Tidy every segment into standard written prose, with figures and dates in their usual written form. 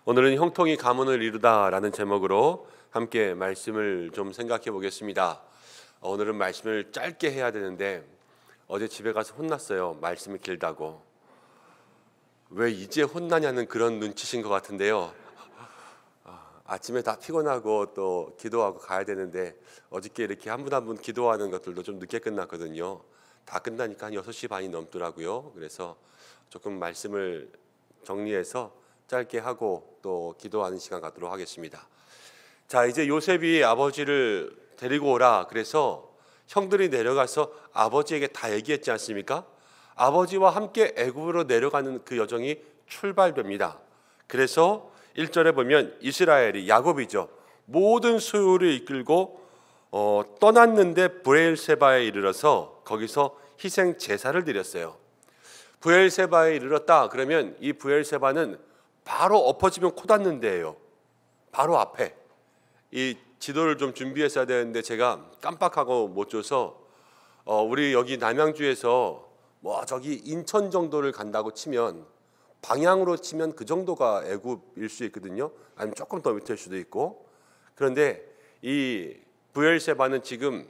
오늘은 형통이 가문을 이루다라는 제목으로 함께 말씀을 좀 생각해 보겠습니다. 오늘은 말씀을 짧게 해야 되는데 어제 집에 가서 혼났어요. 말씀이 길다고. 왜 이제 혼나냐는 그런 눈치신 것 같은데요. 아침에 다 피곤하고 또 기도하고 가야 되는데 어저께 이렇게 한 분 한 분 기도하는 것들도 좀 늦게 끝났거든요. 다 끝나니까 한 6시 반이 넘더라고요. 그래서 조금 말씀을 정리해서 짧게 하고 또 기도하는 시간 갖도록 하겠습니다. 자, 이제 요셉이 아버지를 데리고 오라 그래서 형들이 내려가서 아버지에게 다 얘기했지 않습니까? 아버지와 함께 애굽으로 내려가는 그 여정이 출발됩니다. 그래서 1절에 보면 이스라엘이, 야곱이죠, 모든 소유를 이끌고 떠났는데 브엘세바에 이르러서 거기서 희생 제사를 드렸어요. 브엘세바에 이르렀다 그러면 이 브엘세바는 바로 엎어지면 코 닿는 데예요. 바로 앞에. 이 지도를 좀 준비했어야 되는데 제가 깜빡하고 못 줘서 우리 여기 남양주에서 뭐 저기 인천 정도를 간다고 치면, 방향으로 치면 그 정도가 애굽일 수 있거든요. 아니면 조금 더 밑일 수도 있고. 그런데 이 브엘세바는 지금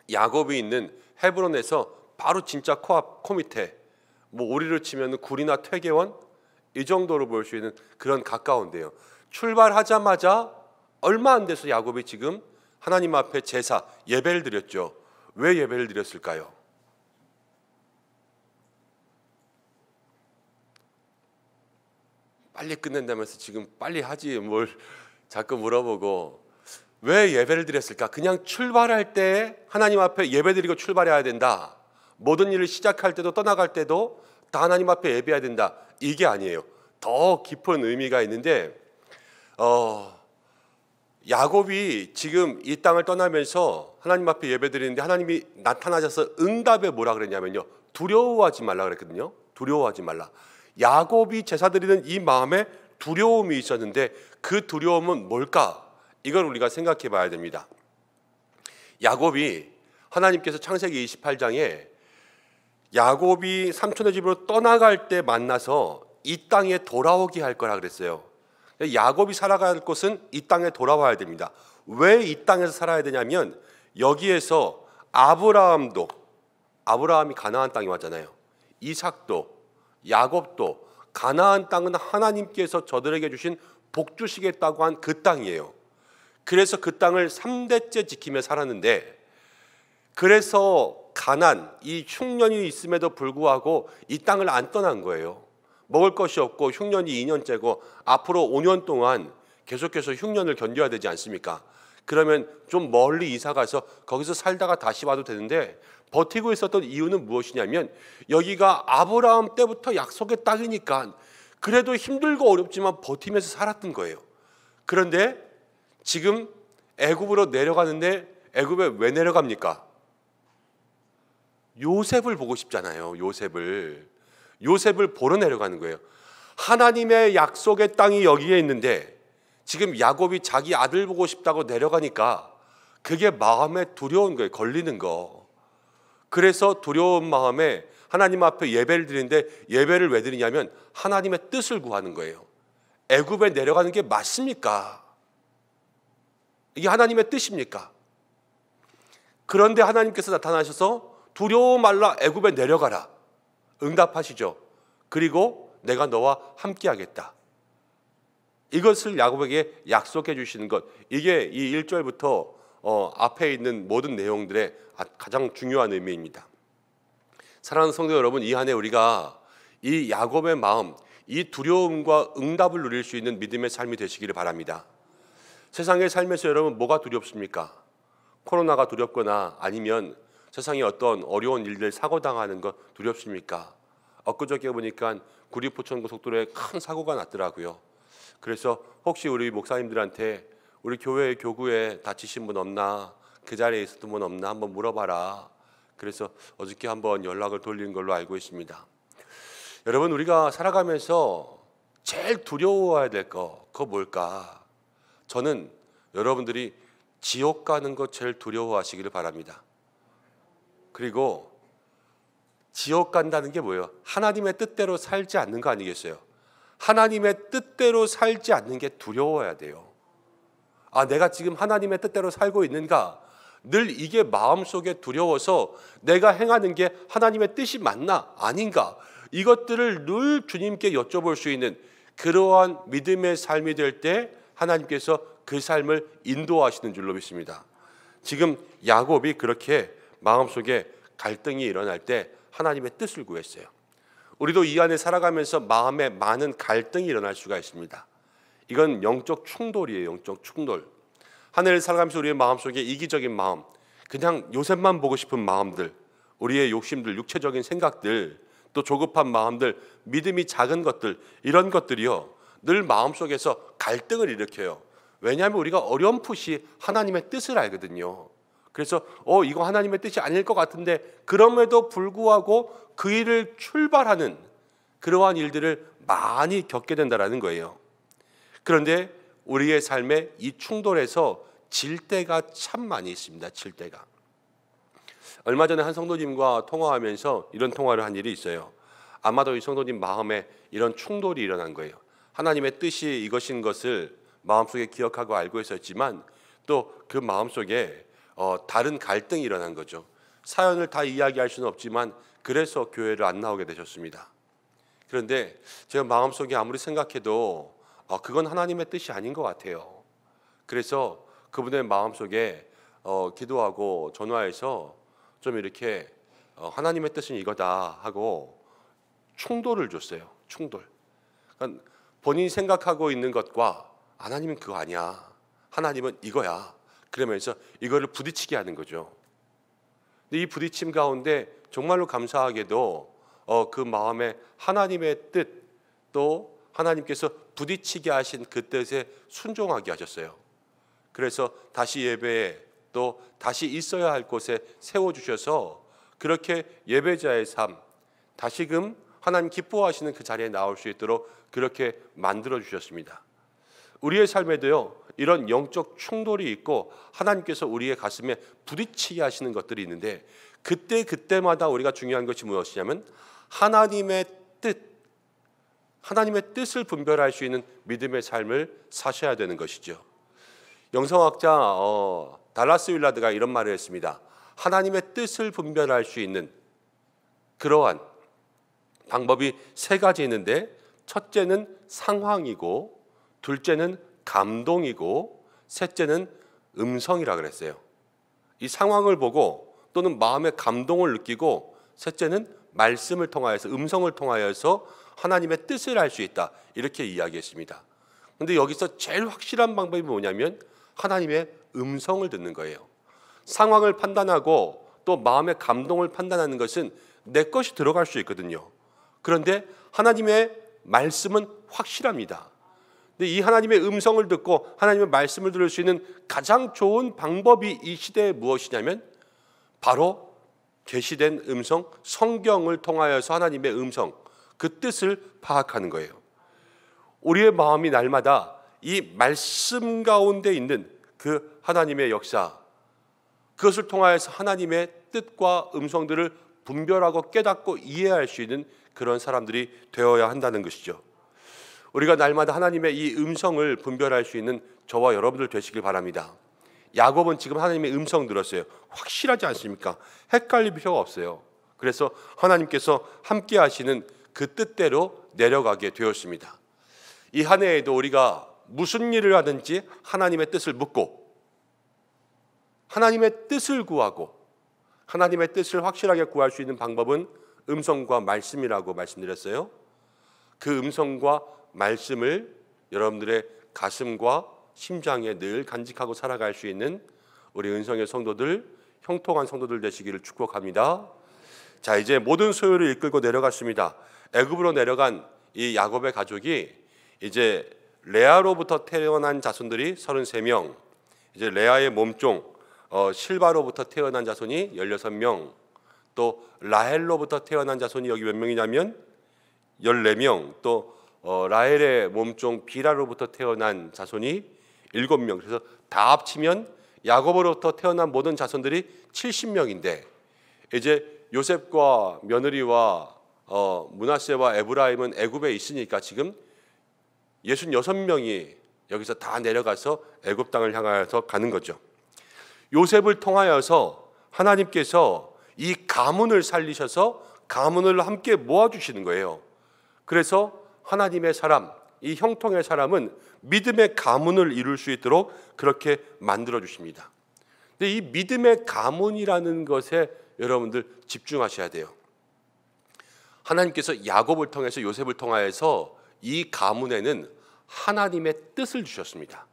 야곱이 있는 헤브론에서 바로 진짜 코 밑에, 뭐 우리로 치면 굴이나 퇴계원 이 정도로 볼 수 있는 그런 가까운데요. 출발하자마자 얼마 안 돼서 야곱이 지금 하나님 앞에 제사, 예배를 드렸죠. 왜 예배를 드렸을까요? 빨리 끝낸다면서 지금 빨리 하지 뭘 자꾸 물어보고, 왜 예배를 드렸을까? 그냥 출발할 때 하나님 앞에 예배드리고 출발해야 된다. 모든 일을 시작할 때도 떠나갈 때도 다 하나님 앞에 예배해야 된다. 이게 아니에요. 더 깊은 의미가 있는데 야곱이 지금 이 땅을 떠나면서 하나님 앞에 예배드리는데 하나님이 나타나셔서 응답에 뭐라 그랬냐면요, 두려워하지 말라 그랬거든요. 두려워하지 말라. 야곱이 제사 드리는 이 마음에 두려움이 있었는데 그 두려움은 뭘까? 이걸 우리가 생각해 봐야 됩니다. 야곱이, 하나님께서 창세기 28장에 야곱이 삼촌의 집으로 떠나갈 때 만나서 이 땅에 돌아오게 할 거라 그랬어요. 야곱이 살아갈 곳은 이 땅에 돌아와야 됩니다. 왜 이 땅에서 살아야 되냐면 여기에서 아브라함이 가나안 땅에 왔잖아요. 이삭도, 야곱도 가나안 땅은 하나님께서 저들에게 주신 복 주시겠다고 한 그 땅이에요. 그래서 그 땅을 3대째 지키며 살았는데, 그래서 가난, 이 흉년이 있음에도 불구하고 이 땅을 안 떠난 거예요. 먹을 것이 없고 흉년이 2년째고 앞으로 5년 동안 계속해서 흉년을 견뎌야 되지 않습니까? 그러면 좀 멀리 이사 가서 거기서 살다가 다시 와도 되는데, 버티고 있었던 이유는 무엇이냐면 여기가 아브라함 때부터 약속의 땅이니까 그래도 힘들고 어렵지만 버티면서 살았던 거예요. 그런데 지금 애굽으로 내려가는데 애굽에 왜 내려갑니까? 요셉을 보고 싶잖아요. 요셉을 보러 내려가는 거예요. 하나님의 약속의 땅이 여기에 있는데 지금 야곱이 자기 아들 보고 싶다고 내려가니까 그게 마음에 두려운 거예요. 걸리는 거. 그래서 두려운 마음에 하나님 앞에 예배를 드리는데, 예배를 왜 드리냐면 하나님의 뜻을 구하는 거예요. 애굽에 내려가는 게 맞습니까? 이게 하나님의 뜻입니까? 그런데 하나님께서 나타나셔서 두려워 말라, 애굽에 내려가라. 응답하시죠. 그리고 내가 너와 함께 하겠다. 이것을 야곱에게 약속해 주시는 것, 이게 이 1절부터 앞에 있는 모든 내용들의 가장 중요한 의미입니다. 사랑하는 성도 여러분, 이 한 해 우리가 이 야곱의 마음, 이 두려움과 응답을 누릴 수 있는 믿음의 삶이 되시기를 바랍니다. 세상에 살면서 여러분 뭐가 두렵습니까? 코로나가 두렵거나 아니면 세상에 어떤 어려운 일들 사고당하는 거 두렵습니까? 엊그저께 보니까 구리포천고속도로에 큰 사고가 났더라고요. 그래서 혹시 우리 목사님들한테 우리 교회 교구에 다치신 분 없나, 그 자리에 있었던 분 없나 한번 물어봐라. 그래서 어저께 한번 연락을 돌린 걸로 알고 있습니다. 여러분, 우리가 살아가면서 제일 두려워해야 될 거, 그거 뭘까? 저는 여러분들이 지옥 가는 거 제일 두려워하시기를 바랍니다. 그리고 지옥 간다는 게 뭐예요? 하나님의 뜻대로 살지 않는 거 아니겠어요? 하나님의 뜻대로 살지 않는 게 두려워야 돼요. 아, 내가 지금 하나님의 뜻대로 살고 있는가? 늘 이게 마음속에 두려워서 내가 행하는 게 하나님의 뜻이 맞나? 아닌가? 이것들을 늘 주님께 여쭤볼 수 있는 그러한 믿음의 삶이 될 때 하나님께서 그 삶을 인도하시는 줄로 믿습니다. 지금 야곱이 그렇게 마음속에 갈등이 일어날 때 하나님의 뜻을 구했어요. 우리도 이 안에 살아가면서 마음에 많은 갈등이 일어날 수가 있습니다. 이건 영적 충돌이에요. 영적 충돌. 하늘을 살아가면서 우리의 마음속에 이기적인 마음, 그냥 요셉만 보고 싶은 마음들, 우리의 욕심들, 육체적인 생각들, 또 조급한 마음들, 믿음이 작은 것들, 이런 것들이요 늘 마음속에서 갈등을 일으켜요. 왜냐하면 우리가 어렴풋이 하나님의 뜻을 알거든요. 그래서 이거 하나님의 뜻이 아닐 것 같은데 그럼에도 불구하고 그 일을 출발하는 그러한 일들을 많이 겪게 된다는 거예요. 그런데 우리의 삶에 이 충돌에서 질 때가 참 많이 있습니다. 질 때가. 얼마 전에 한 성도님과 통화하면서 이런 통화를 한 일이 있어요. 아마도 이 성도님 마음에 이런 충돌이 일어난 거예요. 하나님의 뜻이 이것인 것을 마음속에 기억하고 알고 있었지만 또 그 마음속에 다른 갈등이 일어난 거죠. 사연을 다 이야기할 수는 없지만 그래서 교회를 안 나오게 되셨습니다. 그런데 제가 마음속에 아무리 생각해도 그건 하나님의 뜻이 아닌 것 같아요. 그래서 그분의 마음속에 기도하고 전화해서 좀 이렇게 하나님의 뜻은 이거다 하고 충돌을 줬어요. 충돌. 그러니까 본인이 생각하고 있는 것과 하나님은 그거 아니야. 하나님은 이거야. 그러면서 이거를 부딪히게 하는 거죠. 근데 이 부딪힘 가운데 정말로 감사하게도 그 마음에 하나님의 뜻, 또 하나님께서 부딪히게 하신 그 뜻에 순종하게 하셨어요. 그래서 다시 예배에 또 다시 있어야 할 곳에 세워주셔서 그렇게 예배자의 삶, 다시금 하나님 기뻐하시는 그 자리에 나올 수 있도록 그렇게 만들어 주셨습니다. 우리의 삶에도요 이런 영적 충돌이 있고 하나님께서 우리의 가슴에 부딪히게 하시는 것들이 있는데 그때마다 우리가 중요한 것이 무엇이냐면 하나님의 뜻을 분별할 수 있는 믿음의 삶을 사셔야 되는 것이죠. 영성학자 달라스 윌라드가 이런 말을 했습니다. 하나님의 뜻을 분별할 수 있는 그러한 방법이 세 가지 있는데 첫째는 상황이고 둘째는 감동이고 셋째는 음성이라 그랬어요. 이 상황을 보고 또는 마음의 감동을 느끼고 셋째는 말씀을 통하여서 음성을 통하여서 하나님의 뜻을 알 수 있다. 이렇게 이야기했습니다. 그런데 여기서 제일 확실한 방법이 뭐냐면 하나님의 음성을 듣는 거예요. 상황을 판단하고 또 마음의 감동을 판단하는 것은 내 것이 들어갈 수 있거든요. 그런데 하나님의 말씀은 확실합니다. 근데 이 하나님의 음성을 듣고 하나님의 말씀을 들을 수 있는 가장 좋은 방법이 이 시대에 무엇이냐면 바로 계시된 음성, 성경을 통하여서 하나님의 음성, 그 뜻을 파악하는 거예요. 우리의 마음이 날마다 이 말씀 가운데 있는 그 하나님의 역사, 그것을 통하여서 하나님의 뜻과 음성들을 분별하고 깨닫고 이해할 수 있는 그런 사람들이 되어야 한다는 것이죠. 우리가 날마다 하나님의 이 음성을 분별할 수 있는 저와 여러분들 되시길 바랍니다. 야곱은 지금 하나님의 음성 들었어요. 확실하지 않습니까? 헷갈릴 필요가 없어요. 그래서 하나님께서 함께 하시는 그 뜻대로 내려가게 되었습니다. 이 한 해에도 우리가 무슨 일을 하든지 하나님의 뜻을 묻고 하나님의 뜻을 구하고 하나님의 뜻을 확실하게 구할 수 있는 방법은 음성과 말씀이라고 말씀드렸어요. 그 음성과 말씀을 여러분들의 가슴과 심장에 늘 간직하고 살아갈 수 있는 우리 은성의 성도들, 형통한 성도들 되시기를 축복합니다. 자, 이제 모든 소유를 이끌고 내려갔습니다. 애굽으로 내려간 이 야곱의 가족이 이제 레아로부터 태어난 자손들이 33명, 이제 레아의 몸종 실바로부터 태어난 자손이 16명, 또 라헬로부터 태어난 자손이 여기 몇 명이냐면 14명, 또 라헬의 몸종 비라로부터 태어난 자손이 7명. 그래서 다 합치면 야곱으로부터 태어난 모든 자손들이 70명인데 이제 요셉과 며느리와 므낫세와 에브라임은 애굽에 있으니까 지금 66명이 여기서 다 내려가서 애굽 땅을 향하여서 가는 거죠. 요셉을 통하여서 하나님께서 이 가문을 살리셔서 가문을 함께 모아주시는 거예요. 그래서 하나님의 사람, 이 형통의 사람은 믿음의 가문을 이룰 수 있도록 그렇게 만들어 주십니다. 근데 이 믿음의 가문이라는 것에 여러분들 집중하셔야 돼요. 하나님께서 야곱을 통해서 요셉을 통하여서 이 가문에는 하나님의 뜻을 주셨습니다.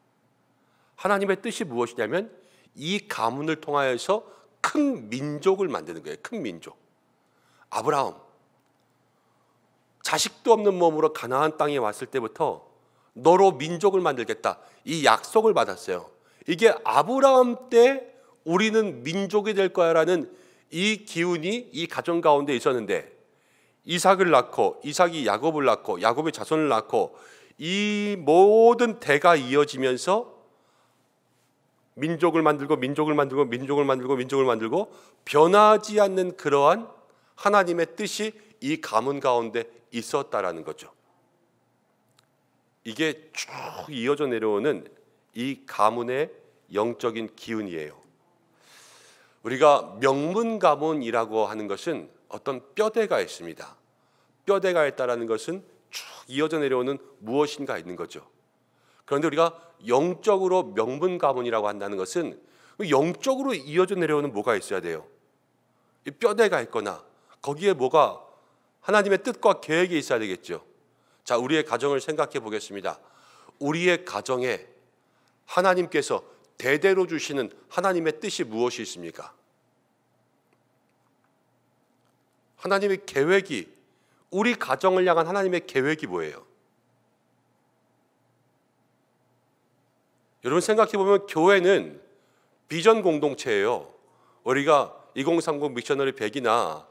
하나님의 뜻이 무엇이냐면 이 가문을 통하여서 큰 민족을 만드는 거예요. 큰 민족. 아브라함, 자식도 없는 몸으로 가나안 땅에 왔을 때부터 너로 민족을 만들겠다, 이 약속을 받았어요. 이게 아브라함 때 우리는 민족이 될 거야 라는 이 기운이 이 가정 가운데 있었는데, 이삭을 낳고 이삭이 야곱을 낳고 야곱의 자손을 낳고 이 모든 대가 이어지면서 민족을 만들고 민족을 만들고 민족을 만들고 민족을 만들고 변하지 않는 그러한 하나님의 뜻이 이 가문 가운데 있었다라는 거죠. 이게 쭉 이어져 내려오는 이 가문의 영적인 기운이에요. 우리가 명문 가문이라고 하는 것은 어떤 뼈대가 있습니다. 뼈대가 있다라는 것은 쭉 이어져 내려오는 무엇인가 있는 거죠. 그런데 우리가 영적으로 명문 가문이라고 한다는 것은 영적으로 이어져 내려오는 뭐가 있어야 돼요. 이 뼈대가 있거나 거기에 뭐가 하나님의 뜻과 계획이 있어야 되겠죠. 자, 우리의 가정을 생각해 보겠습니다. 우리의 가정에 하나님께서 대대로 주시는 하나님의 뜻이 무엇이 있습니까? 하나님의 계획이, 우리 가정을 향한 하나님의 계획이 뭐예요? 여러분 생각해 보면 교회는 비전 공동체예요. 우리가 2030 미셔너리 100이나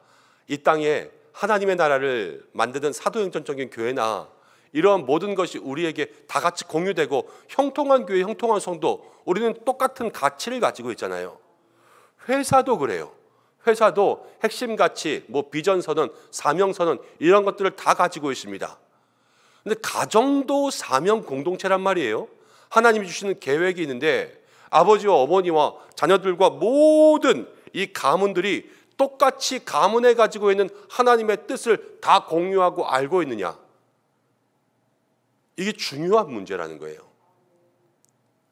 이 땅에 하나님의 나라를 만드는 사도행전적인 교회나 이러한 모든 것이 우리에게 다 같이 공유되고 형통한 교회, 형통한 성도, 우리는 똑같은 가치를 가지고 있잖아요. 회사도 그래요. 회사도 핵심 가치, 뭐 비전 선언, 사명 선언 이런 것들을 다 가지고 있습니다. 근데 가정도 사명 공동체란 말이에요. 하나님이 주시는 계획이 있는데 아버지와 어머니와 자녀들과 모든 이 가문들이 똑같이 가문에 가지고 있는 하나님의 뜻을 다 공유하고 알고 있느냐? 이게 중요한 문제라는 거예요.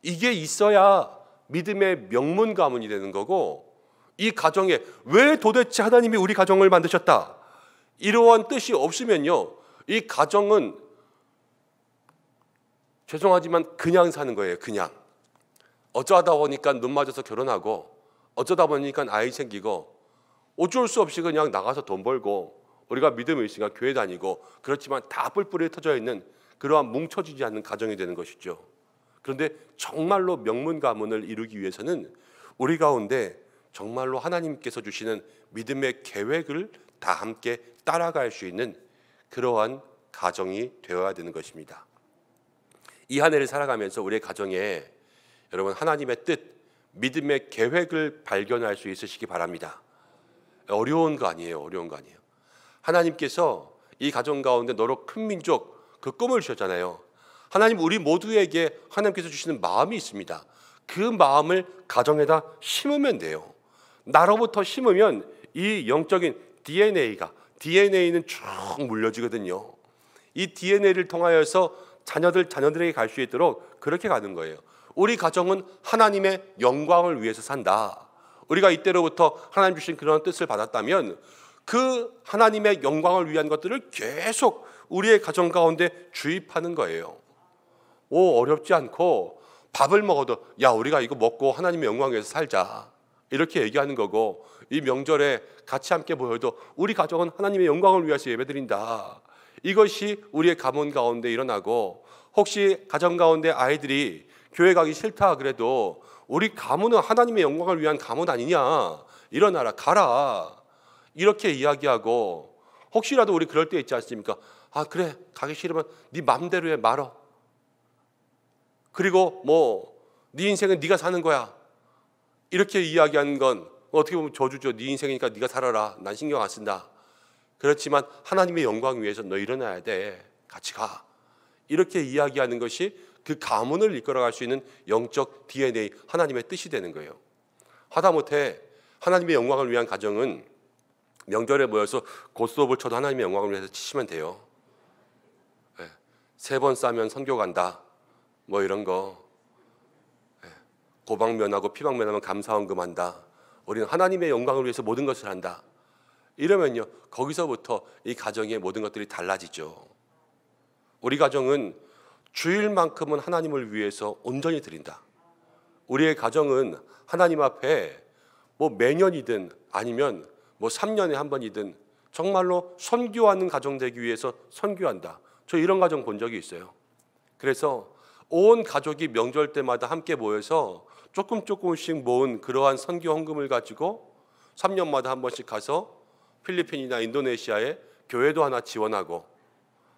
이게 있어야 믿음의 명문 가문이 되는 거고, 이 가정에 왜 도대체 하나님이 우리 가정을 만드셨다, 이러한 뜻이 없으면요, 이 가정은 죄송하지만 그냥 사는 거예요. 그냥 어쩌다 보니까 눈 맞아서 결혼하고 어쩌다 보니까 아이 생기고 어쩔 수 없이 그냥 나가서 돈 벌고 우리가 믿음이 있으니까 교회 다니고, 그렇지만 다 뿔뿔이 터져 있는 그러한 뭉쳐지지 않는 가정이 되는 것이죠. 그런데 정말로 명문 가문을 이루기 위해서는 우리 가운데 정말로 하나님께서 주시는 믿음의 계획을 다 함께 따라갈 수 있는 그러한 가정이 되어야 되는 것입니다. 이 한 해를 살아가면서 우리의 가정에 여러분 하나님의 뜻, 믿음의 계획을 발견할 수 있으시기 바랍니다. 어려운 거 아니에요. 어려운 거 아니에요. 하나님께서 이 가정 가운데 너로 큰 민족, 그 꿈을 주셨잖아요. 하나님 우리 모두에게 하나님께서 주시는 마음이 있습니다. 그 마음을 가정에다 심으면 돼요. 나로부터 심으면 이 영적인 DNA는 쭉 물려지거든요. 이 DNA를 통하여서 자녀들에게 갈 수 있도록 그렇게 가는 거예요. 우리 가정은 하나님의 영광을 위해서 산다. 우리가 이때로부터 하나님 주신 그런 뜻을 받았다면 그 하나님의 영광을 위한 것들을 계속 우리의 가정 가운데 주입하는 거예요. 어렵지 않고 밥을 먹어도 야 우리가 이거 먹고 하나님의 영광을 위해서 살자, 이렇게 얘기하는 거고, 이 명절에 같이 함께 모여도 우리 가정은 하나님의 영광을 위해서 예배드린다, 이것이 우리의 가문 가운데 일어나고, 혹시 가정 가운데 아이들이 교회 가기 싫다 그래도 우리 가문은 하나님의 영광을 위한 가문 아니냐, 일어나라 가라, 이렇게 이야기하고, 혹시라도 우리 그럴 때 있지 않습니까? 아 그래 가기 싫으면 네 맘대로 해 말어, 그리고 네 인생은 네가 사는 거야, 이렇게 이야기하는 건 어떻게 보면 저주죠. 네 인생이니까 네가 살아라, 난 신경 안 쓴다. 그렇지만 하나님의 영광 위해서 너 일어나야 돼, 같이 가, 이렇게 이야기하는 것이 그 가문을 이끌어갈 수 있는 영적 DNA, 하나님의 뜻이 되는 거예요. 하다못해 하나님의 영광을 위한 가정은 명절에 모여서 고스톱을 쳐도 하나님의 영광을 위해서 치시면 돼요. 3번 싸면 선교 간다, 뭐 이런 거. 고방면하고 피방면하면 감사헌금 한다. 우리는 하나님의 영광을 위해서 모든 것을 한다. 이러면요, 거기서부터 이 가정의 모든 것들이 달라지죠. 우리 가정은 주일만큼은 하나님을 위해서 온전히 드린다. 우리의 가정은 하나님 앞에 뭐 매년이든 아니면 뭐 3년에 한 번이든 정말로 선교하는 가정 되기 위해서 선교한다. 저 이런 가정 본 적이 있어요. 그래서 온 가족이 명절 때마다 함께 모여서 조금씩 모은 그러한 선교 헌금을 가지고 3년마다 한 번씩 가서 필리핀이나 인도네시아에 교회도 하나 지원하고,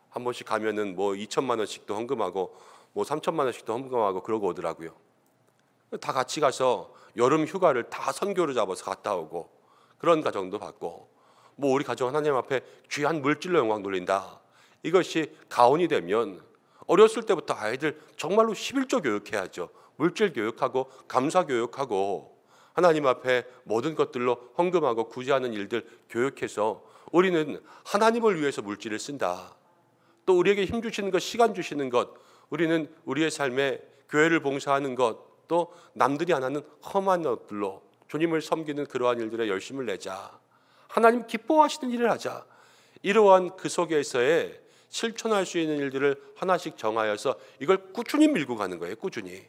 한 번씩 가면은 뭐 2천만 원씩도 헌금하고 뭐 3천만 원씩도 헌금하고 그러고 오더라고요. 다 같이 가서 여름 휴가를 다 선교로 잡아서 갔다 오고, 그런 가정도 봤고, 뭐 우리 가정 하나님 앞에 귀한 물질로 영광 돌린다. 이것이 가온이 되면 어렸을 때부터 아이들 정말로 11조 교육해야죠. 물질 교육하고 감사 교육하고 하나님 앞에 모든 것들로 헌금하고 구제하는 일들 교육해서 우리는 하나님을 위해서 물질을 쓴다. 또 우리에게 힘 주시는 것, 시간 주시는 것, 우리는 우리의 삶에 교회를 봉사하는 것, 또 남들이 안 하는 험한 것들로 주님을 섬기는 그러한 일들에 열심을 내자. 하나님 기뻐하시는 일을 하자. 이러한 그 속에서의 실천할 수 있는 일들을 하나씩 정하여서 이걸 꾸준히 밀고 가는 거예요. 꾸준히.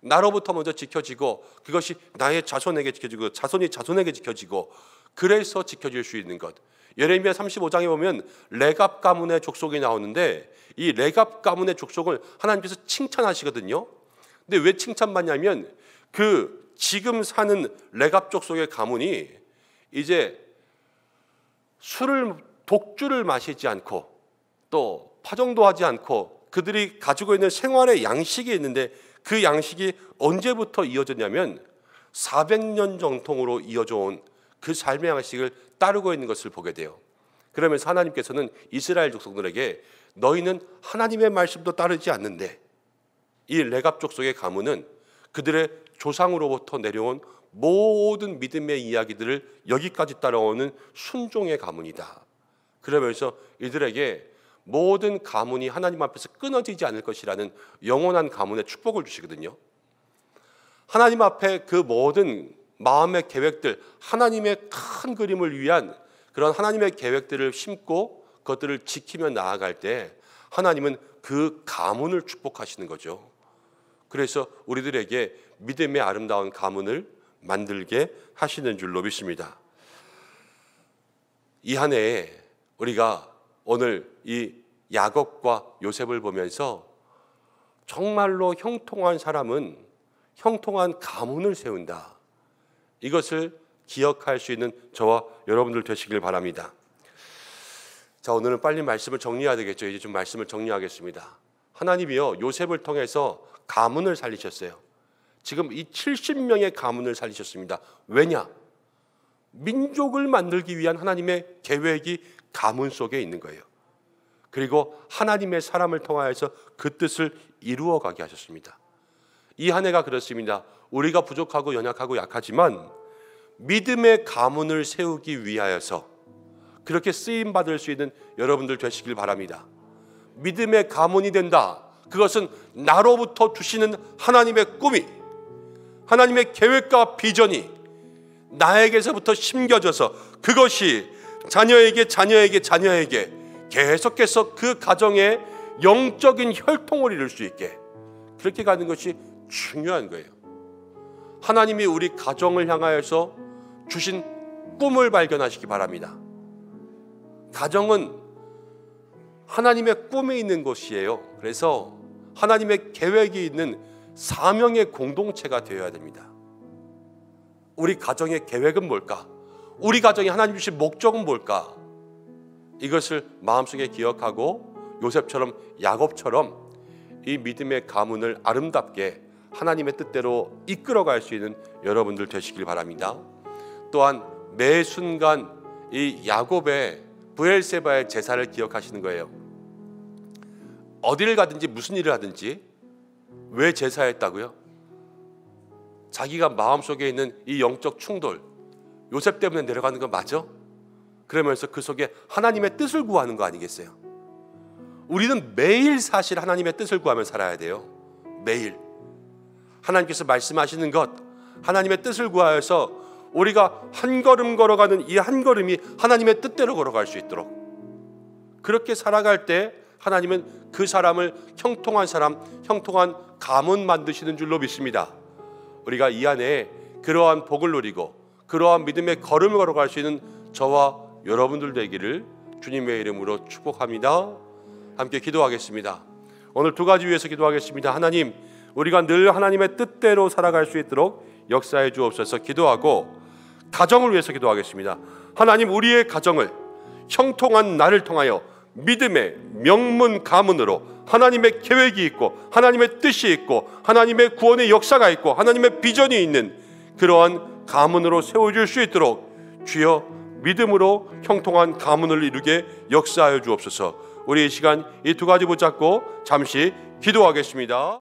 나로부터 먼저 지켜지고, 그것이 나의 자손에게 지켜지고, 자손이 자손에게 지켜지고, 그래서 지켜질 수 있는 것. 예레미야 35장에 보면 레갑 가문의 족속이 나오는데, 이 레갑 가문의 족속을 하나님께서 칭찬하시거든요. 근데 왜 칭찬받냐면, 그 지금 사는 레갑 족속의 가문이 이제 독주를 마시지 않고 또 파종도 하지 않고 그들이 가지고 있는 생활의 양식이 있는데, 그 양식이 언제부터 이어졌냐면 400년 정통으로 이어져 온 그 삶의 양식을 따르고 있는 것을 보게 돼요. 그러면서 하나님께서는 이스라엘 족속들에게 너희는 하나님의 말씀도 따르지 않는데, 이 레갑 족속의 가문은 그들의 조상으로부터 내려온 모든 믿음의 이야기들을 여기까지 따라오는 순종의 가문이다. 그러면서 이들에게 모든 가문이 하나님 앞에서 끊어지지 않을 것이라는 영원한 가문의 축복을 주시거든요. 하나님 앞에 그 모든 마음의 계획들, 하나님의 큰 그림을 위한 그런 하나님의 계획들을 심고 그것들을 지키며 나아갈 때 하나님은 그 가문을 축복하시는 거죠. 그래서 우리들에게 믿음의 아름다운 가문을 만들게 하시는 줄로 믿습니다. 이 한 해에 우리가 오늘 이 야곱과 요셉을 보면서 정말로 형통한 사람은 형통한 가문을 세운다. 이것을 기억할 수 있는 저와 여러분들 되시길 바랍니다. 자, 오늘은 빨리 말씀을 정리해야 되겠죠. 이제 좀 말씀을 정리하겠습니다. 하나님이요, 요셉을 통해서 가문을 살리셨어요. 지금 이 70명의 가문을 살리셨습니다. 왜냐? 민족을 만들기 위한 하나님의 계획이 가문 속에 있는 거예요. 그리고 하나님의 사람을 통하여서 그 뜻을 이루어가게 하셨습니다. 이 한 해가 그렇습니다. 우리가 부족하고 연약하고 약하지만 믿음의 가문을 세우기 위하여서 그렇게 쓰임받을 수 있는 여러분들 되시길 바랍니다. 믿음의 가문이 된다. 그것은 나로부터 주시는 하나님의 꿈이, 하나님의 계획과 비전이 나에게서부터 심겨져서 그것이 자녀에게 계속해서 그 가정의 영적인 혈통을 이룰 수 있게 그렇게 가는 것이 중요한 거예요. 하나님이 우리 가정을 향하여서 주신 꿈을 발견하시기 바랍니다. 가정은 하나님의 꿈이 있는 곳이에요. 그래서 하나님의 계획이 있는 사명의 공동체가 되어야 됩니다. 우리 가정의 계획은 뭘까? 우리 가정이 하나님 주신 목적은 뭘까? 이것을 마음속에 기억하고 요셉처럼 야곱처럼 이 믿음의 가문을 아름답게 하나님의 뜻대로 이끌어갈 수 있는 여러분들 되시길 바랍니다. 또한 매 순간 이 야곱의 브엘세바의 제사를 기억하시는 거예요. 어디를 가든지 무슨 일을 하든지 왜 제사했다고요? 자기가 마음속에 있는 이 영적 충돌, 요셉 때문에 내려가는 거 맞아? 그러면서 그 속에 하나님의 뜻을 구하는 거 아니겠어요? 우리는 매일 사실 하나님의 뜻을 구하며 살아야 돼요. 매일 하나님께서 말씀하시는 것, 하나님의 뜻을 구하여서 우리가 한 걸음 걸어가는 이 한 걸음이 하나님의 뜻대로 걸어갈 수 있도록, 그렇게 살아갈 때 하나님은 그 사람을 형통한 사람, 형통한 가문 만드시는 줄로 믿습니다. 우리가 이 안에 그러한 복을 누리고 그러한 믿음의 걸음을 걸어갈 수 있는 저와 여러분들 되기를 주님의 이름으로 축복합니다. 함께 기도하겠습니다. 오늘 두 가지 위해서 기도하겠습니다. 하나님, 우리가 늘 하나님의 뜻대로 살아갈 수 있도록 역사해 주옵소서. 기도하고 가정을 위해서 기도하겠습니다. 하나님, 우리의 가정을 형통한 나를 통하여 믿음의 명문 가문으로 하나님의 계획이 있고 하나님의 뜻이 있고 하나님의 구원의 역사가 있고 하나님의 비전이 있는 그러한 가문으로 세워줄 수 있도록 주여 믿음으로 형통한 가문을 이루게 역사하여 주옵소서. 우리 이 시간 이 두 가지 붙잡고 잠시 기도하겠습니다.